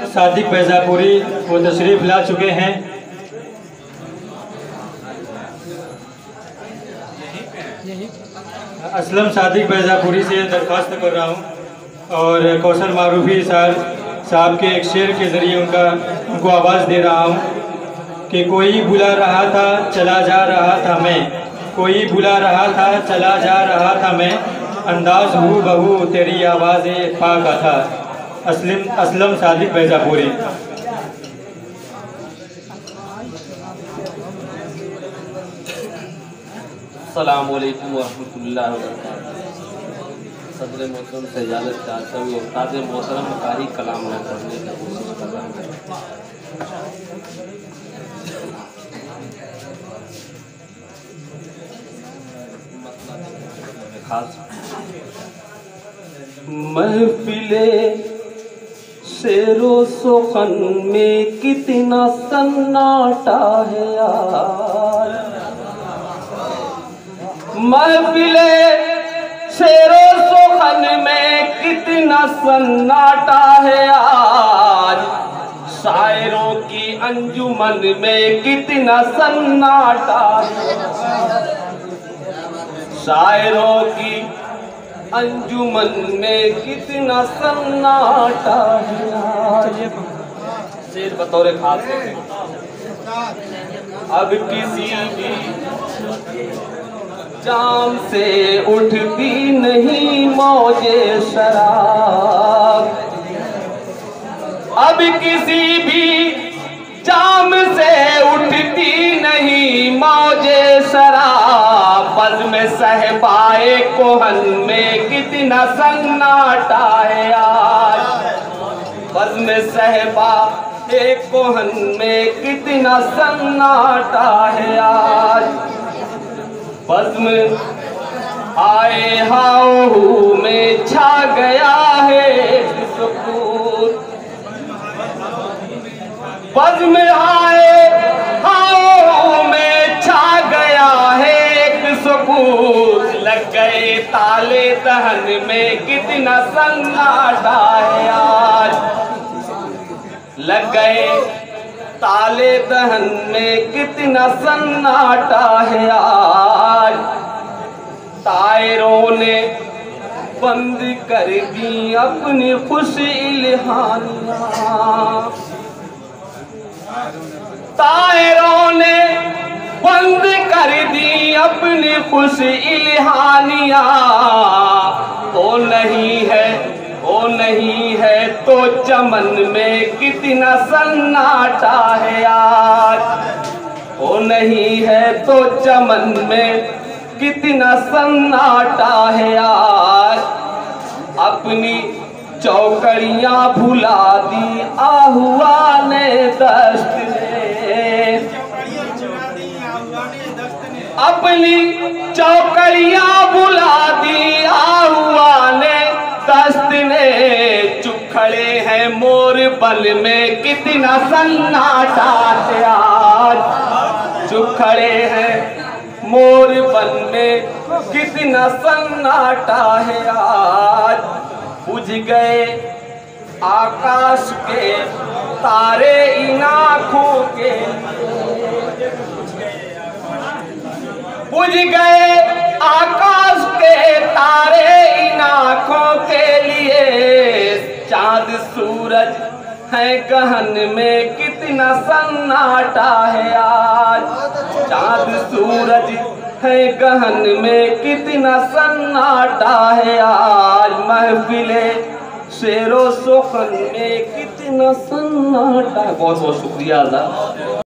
सादिक बैजापुरी वो तशरीफ़ ला चुके हैं। असलम सादिक बैजापुरी से दरख्वास्त कर रहा हूँ और कौसर मारूफी साहब के एक शेर के ज़रिए उनको आवाज़ दे रहा हूँ कि कोई बुला रहा था चला जा रहा था मैं, कोई बुला रहा था चला जा रहा था मैं, अंदाज़ हूँ बहू तेरी आवाज़ पाक था। असलम सादिक बैजापुरी। अस्सलामुअलैकुम वरहमतुल्लाहि वबरकातुहू। सदर मोहतरम से इजाज़त चाहता हूँ, उस्ताद मोहतरम कारी कलाम में पढ़ने की कोशिश कर रहा हूँ। खास महफिले शेरो सुखन में कितना सन्नाटा है यार, महफिले शेरो सुखन में कितना सन्नाटा है आज, शायरों की अंजुमन में कितना सन्नाटा है, शायरों की अंजुमन में कितना सन्नाटा है। शेर बतौर खास अब किसी भी जाम से उठती नहीं मौजे शराब, अब किसी भी जाम से उठती नहीं मौजे शराब, बज़्म में सहबाए कोहन में कितना सन्नाटा है आज, बज़्म में सहबाए कोहन में कितना सन्नाटा है आज, बज़्म आए हाऊ में छा गया है सुकून, बज़्म आए हाऊ में छा गया है एक सुकून, लग गए ताले दहन में कितना सन्नाटा है आज, लग गए ताले दहन में कितना सन्नाटा है आज, तायरों ने बंद कर दी अपनी खुश इल्हानियाँ, तायरों ने बंद कर दी अपनी खुश इल्हानियाँ, ओ नहीं है ओ नहीं है तो चमन में कितना सन्नाटा है आज, ओ नहीं है तो चमन में कितना सन्नाटा है आज, अपनी चौकड़ियाँ भुला दी आहुआ ने दस्त ने, अपनी चौकड़ियाँ भुला दी आहुआ ने दस्त ने, चुप खड़े हैं मोर बल में कितना सन्नाटा है आज, चुप खड़े हैं मोर बल में कितना सन्नाटा है आज, बुझ गए आकाश के तारे इन आँखों के, बुझ गए आकाश के तारे इन आँखों के लिए, चांद सूरज है गहन में कितना सन्नाटा है आज, चांद सूरज है गहन में कितना सन्नाटा है आज, महफिले शेरो सुखन में कितना सन्नाटा। बहुत बहुत शुक्रिया अल्लाह।